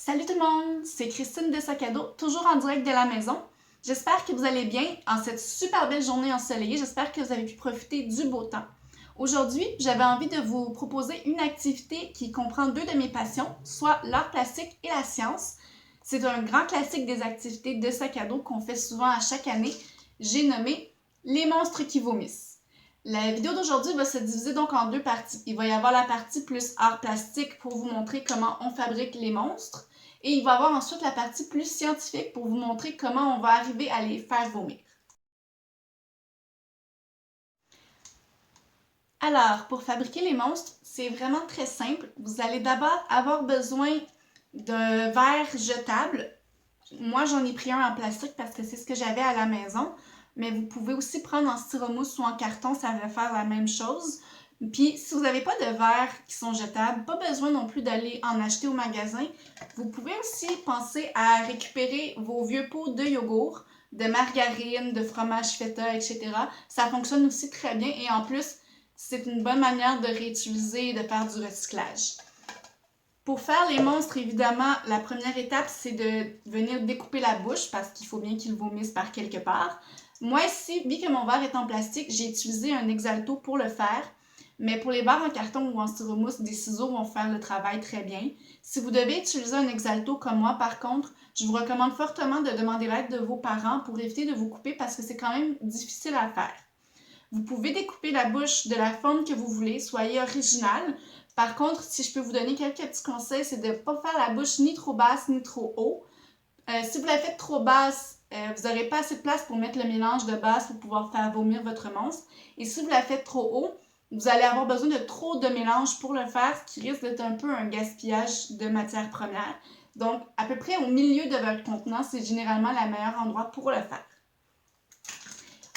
Salut tout le monde, c'est Christine de Sac à dos, toujours en direct de la maison. J'espère que vous allez bien en cette super belle journée ensoleillée. J'espère que vous avez pu profiter du beau temps. Aujourd'hui, j'avais envie de vous proposer une activité qui comprend deux de mes passions, soit l'art plastique et la science. C'est un grand classique des activités de sac à dos qu'on fait souvent à chaque année. J'ai nommé les monstres qui vomissent. La vidéo d'aujourd'hui va se diviser donc en deux parties. Il va y avoir la partie plus art plastique pour vous montrer comment on fabrique les monstres. Et il va y avoir ensuite la partie plus scientifique pour vous montrer comment on va arriver à les faire vomir. Alors, pour fabriquer les monstres, c'est vraiment très simple. Vous allez d'abord avoir besoin d'un verre jetable. Moi, j'en ai pris un en plastique parce que c'est ce que j'avais à la maison. Mais vous pouvez aussi prendre en styromousse ou en carton, ça va faire la même chose. Puis, si vous n'avez pas de verres qui sont jetables, pas besoin non plus d'aller en acheter au magasin. Vous pouvez aussi penser à récupérer vos vieux pots de yogourt, de margarine, de fromage feta, etc. Ça fonctionne aussi très bien et en plus, c'est une bonne manière de réutiliser et de faire du recyclage. Pour faire les monstres, évidemment, la première étape, c'est de venir découper la bouche parce qu'il faut bien qu'ils vomissent par quelque part. Moi ici, vu que mon verre est en plastique, j'ai utilisé un Exalto pour le faire. Mais pour les verres en carton ou en styromousse, des ciseaux vont faire le travail très bien. Si vous devez utiliser un Exalto comme moi, par contre, je vous recommande fortement de demander l'aide de vos parents pour éviter de vous couper parce que c'est quand même difficile à faire. Vous pouvez découper la bouche de la forme que vous voulez, soyez original. Par contre, si je peux vous donner quelques petits conseils, c'est de ne pas faire la bouche ni trop basse ni trop haut. Si vous la faites trop basse, vous n'aurez pas assez de place pour mettre le mélange de base pour pouvoir faire vomir votre monstre. Et si vous la faites trop haut, vous allez avoir besoin de trop de mélange pour le faire, ce qui risque d'être un peu un gaspillage de matière première. Donc, à peu près au milieu de votre contenant, c'est généralement le meilleur endroit pour le faire.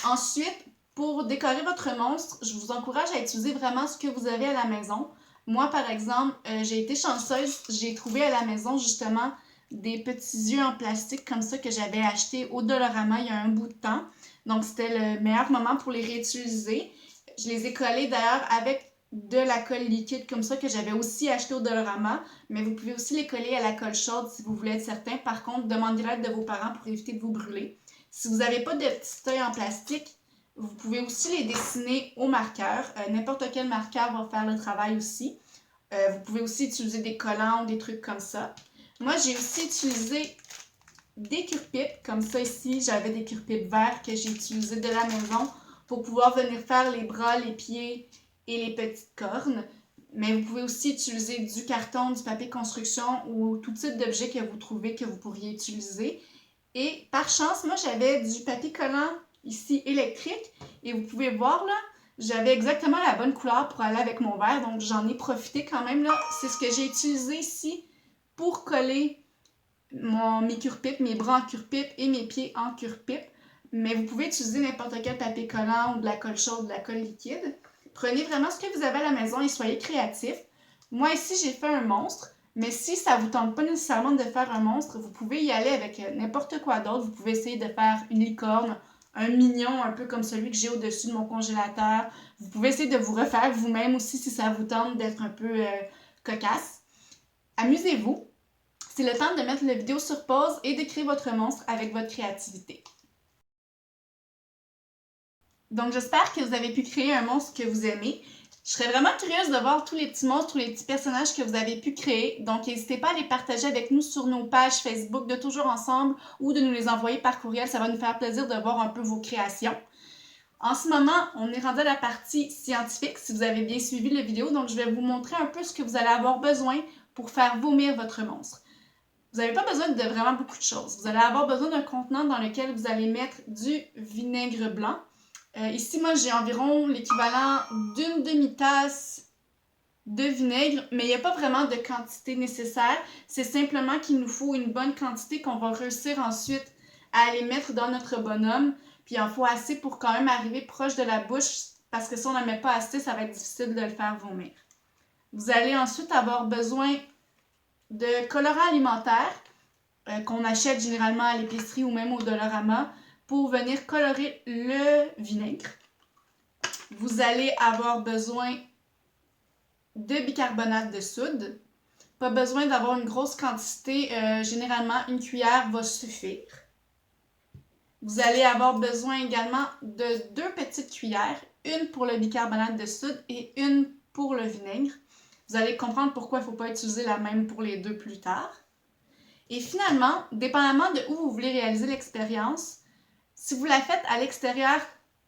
Ensuite, pour décorer votre monstre, je vous encourage à utiliser vraiment ce que vous avez à la maison. Moi, par exemple, j'ai été chanceuse, j'ai trouvé à la maison justement des petits yeux en plastique comme ça que j'avais acheté au Dollarama il y a un bout de temps. Donc, c'était le meilleur moment pour les réutiliser. Je les ai collés d'ailleurs avec de la colle liquide comme ça que j'avais aussi acheté au Dollarama, mais vous pouvez aussi les coller à la colle chaude si vous voulez être certain. Par contre, demandez l'aide de vos parents pour éviter de vous brûler. Si vous n'avez pas de petites feuilles en plastique, vous pouvez aussi les dessiner au marqueur. N'importe quel marqueur va faire le travail aussi. Vous pouvez aussi utiliser des collants ou des trucs comme ça. Moi, j'ai aussi utilisé des cure-pipes. Comme ça ici, j'avais des cure-pipes verts que j'ai utilisés de la maison pour pouvoir venir faire les bras, les pieds et les petites cornes. Mais vous pouvez aussi utiliser du carton, du papier construction ou tout type d'objet que vous trouvez que vous pourriez utiliser. Et par chance, moi, j'avais du papier collant ici électrique. Et vous pouvez voir, là, j'avais exactement la bonne couleur pour aller avec mon verre. Donc, j'en ai profité quand même, là. C'est ce que j'ai utilisé ici pour coller mes cure-pipes, mes bras en cure-pipe et mes pieds en cure-pipe. Mais vous pouvez utiliser n'importe quel papier collant ou de la colle chaude, de la colle liquide. Prenez vraiment ce que vous avez à la maison et soyez créatifs. Moi, ici, j'ai fait un monstre. Mais si ça ne vous tente pas nécessairement de faire un monstre, vous pouvez y aller avec n'importe quoi d'autre. Vous pouvez essayer de faire une licorne, un mignon un peu comme celui que j'ai au-dessus de mon congélateur. Vous pouvez essayer de vous refaire vous-même aussi si ça vous tente d'être un peu cocasse. Amusez-vous. C'est le temps de mettre la vidéo sur pause et d'écrire votre monstre avec votre créativité. Donc j'espère que vous avez pu créer un monstre que vous aimez. Je serais vraiment curieuse de voir tous les petits monstres ou les petits personnages que vous avez pu créer. Donc n'hésitez pas à les partager avec nous sur nos pages Facebook de Toujours Ensemble ou de nous les envoyer par courriel. Ça va nous faire plaisir de voir un peu vos créations. En ce moment, on est rendu à la partie scientifique, si vous avez bien suivi la vidéo. Donc je vais vous montrer un peu ce que vous allez avoir besoin pour faire vomir votre monstre. Vous n'avez pas besoin de vraiment beaucoup de choses. Vous allez avoir besoin d'un contenant dans lequel vous allez mettre du vinaigre blanc. Ici, moi, j'ai environ l'équivalent d'une demi-tasse de vinaigre, mais il n'y a pas vraiment de quantité nécessaire. C'est simplement qu'il nous faut une bonne quantité qu'on va réussir ensuite à aller mettre dans notre bonhomme. Puis il en faut assez pour quand même arriver proche de la bouche, parce que si on n'en met pas assez, ça va être difficile de le faire vomir. Vous allez ensuite avoir besoin de colorant alimentaire qu'on achète généralement à l'épicerie ou même au Dollarama pour venir colorer le vinaigre. Vous allez avoir besoin de bicarbonate de soude, Pas besoin d'avoir une grosse quantité, généralement une cuillère va suffire. Vous allez avoir besoin également de 2 petites cuillères, une pour le bicarbonate de soude et une pour le vinaigre. Vous allez comprendre pourquoi il ne faut pas utiliser la même pour les deux plus tard. Et finalement, dépendamment de où vous voulez réaliser l'expérience, si vous la faites à l'extérieur,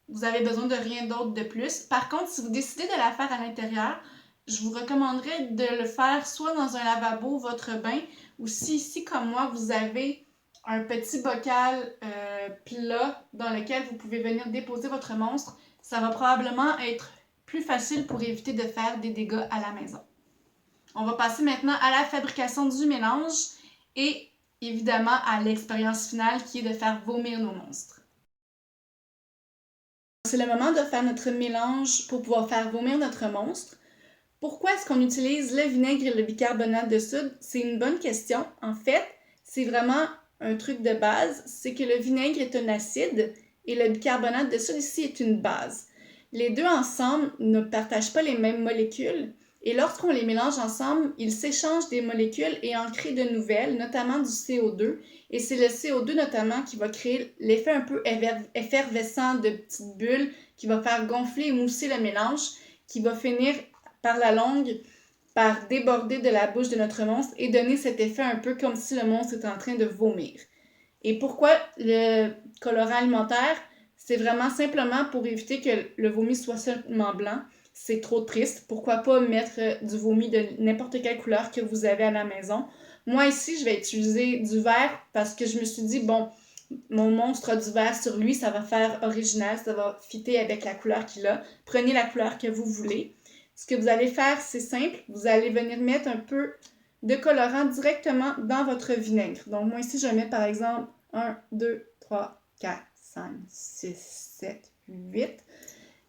vous avez besoin de rien d'autre de plus. Par contre, si vous décidez de la faire à l'intérieur, je vous recommanderais de le faire soit dans un lavabo, votre bain, ou si ici, comme moi, vous avez un petit bocal plat dans lequel vous pouvez venir déposer votre monstre, ça va probablement être plus facile pour éviter de faire des dégâts à la maison. On va passer maintenant à la fabrication du mélange et évidemment à l'expérience finale qui est de faire vomir nos monstres. C'est le moment de faire notre mélange pour pouvoir faire vomir notre monstre. Pourquoi est-ce qu'on utilise le vinaigre et le bicarbonate de soude? C'est une bonne question. En fait, c'est vraiment un truc de base, c'est que le vinaigre est un acide et le bicarbonate de soude ici est une base. Les deux ensemble ne partagent pas les mêmes molécules et lorsqu'on les mélange ensemble, ils s'échangent des molécules et en créent de nouvelles, notamment du CO2. Et c'est le CO2 notamment qui va créer l'effet un peu effervescent de petites bulles qui va faire gonfler et mousser le mélange qui va finir par la longue par déborder de la bouche de notre monstre et donner cet effet un peu comme si le monstre était en train de vomir. Et pourquoi le colorant alimentaire? C'est vraiment simplement pour éviter que le vomi soit seulement blanc. C'est trop triste. Pourquoi pas mettre du vomi de n'importe quelle couleur que vous avez à la maison? Moi ici, je vais utiliser du vert parce que je me suis dit, bon, mon monstre a du vert sur lui, ça va faire original, ça va fitter avec la couleur qu'il a. Prenez la couleur que vous voulez. Ce que vous allez faire, c'est simple. Vous allez venir mettre un peu de colorant directement dans votre vinaigre. Donc, moi ici, je vais mettre par exemple 1, 2, 3, 4, 5, 6, 7, 8.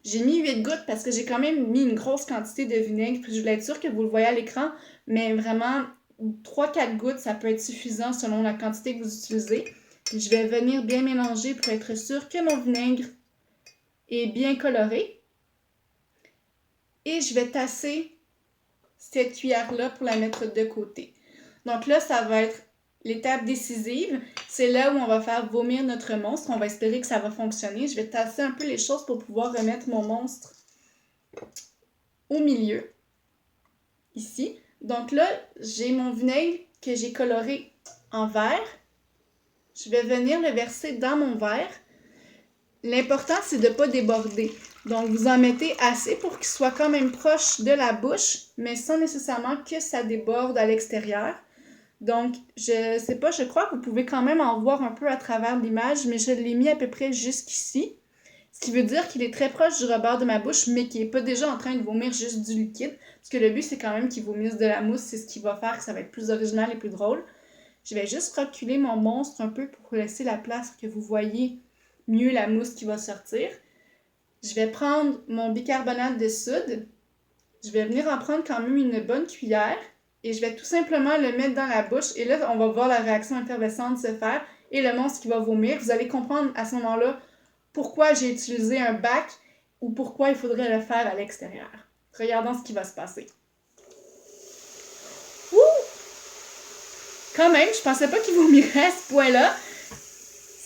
J'ai mis 8 gouttes parce que j'ai quand même mis une grosse quantité de vinaigre. Puis je voulais être sûre que vous le voyez à l'écran, mais vraiment, 3-4 gouttes, ça peut être suffisant selon la quantité que vous utilisez. Puis je vais venir bien mélanger pour être sûre que mon vinaigre est bien coloré. Et je vais tasser cette cuillère-là pour la mettre de côté. Donc là, ça va être l'étape décisive. C'est là où on va faire vomir notre monstre. On va espérer que ça va fonctionner. Je vais tasser un peu les choses pour pouvoir remettre mon monstre au milieu. Ici. Donc là, j'ai mon vinaigre que j'ai coloré en vert. Je vais venir le verser dans mon verre. L'important, c'est de ne pas déborder. Donc, vous en mettez assez pour qu'il soit quand même proche de la bouche, mais sans nécessairement que ça déborde à l'extérieur. Donc, je sais pas, je crois que vous pouvez quand même en voir un peu à travers l'image, mais je l'ai mis à peu près jusqu'ici. Ce qui veut dire qu'il est très proche du rebord de ma bouche, mais qu'il n'est pas déjà en train de vomir juste du liquide. Parce que le but, c'est quand même qu'il vomisse de la mousse. C'est ce qui va faire que ça va être plus original et plus drôle. Je vais juste reculer mon monstre un peu pour laisser la place pour que vous voyez mieux la mousse qui va sortir. Je vais prendre mon bicarbonate de soude. Je vais venir en prendre quand même une bonne cuillère. Et je vais tout simplement le mettre dans la bouche. Et là, on va voir la réaction effervescente se faire. Et le monstre qui va vomir. Vous allez comprendre à ce moment-là pourquoi j'ai utilisé un bac ou pourquoi il faudrait le faire à l'extérieur. Regardons ce qui va se passer. Ouh! Quand même, je pensais pas qu'il vomirait à ce point-là.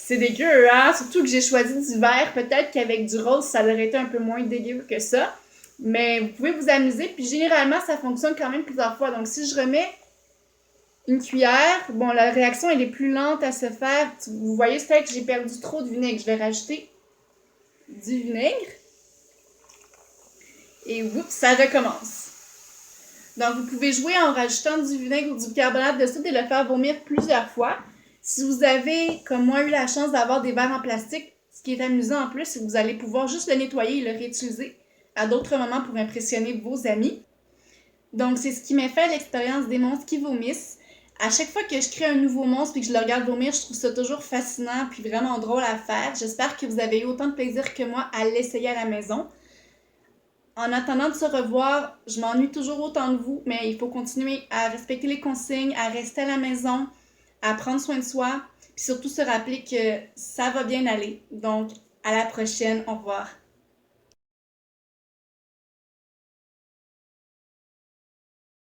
C'est dégueu, hein? Surtout que j'ai choisi du vert. Peut-être qu'avec du rose, ça aurait été un peu moins dégueu que ça. Mais vous pouvez vous amuser. Puis généralement, ça fonctionne quand même plusieurs fois. Donc si je remets une cuillère, bon, la réaction, elle est plus lente à se faire. Vous voyez, c'est que j'ai perdu trop de vinaigre. Je vais rajouter du vinaigre. Et oups, ça recommence. Donc vous pouvez jouer en rajoutant du vinaigre ou du bicarbonate de soude et le faire vomir plusieurs fois. Si vous avez, comme moi, eu la chance d'avoir des verres en plastique, ce qui est amusant en plus, c'est que vous allez pouvoir juste le nettoyer et le réutiliser à d'autres moments pour impressionner vos amis. Donc, c'est ce qui m'a fait l'expérience des monstres qui vomissent. À chaque fois que je crée un nouveau monstre et que je le regarde vomir, je trouve ça toujours fascinant puis vraiment drôle à faire. J'espère que vous avez eu autant de plaisir que moi à l'essayer à la maison. En attendant de se revoir, je m'ennuie toujours autant de vous, mais il faut continuer à respecter les consignes, à rester à la maison, à prendre soin de soi, puis surtout se rappeler que ça va bien aller. Donc, à la prochaine. Au revoir.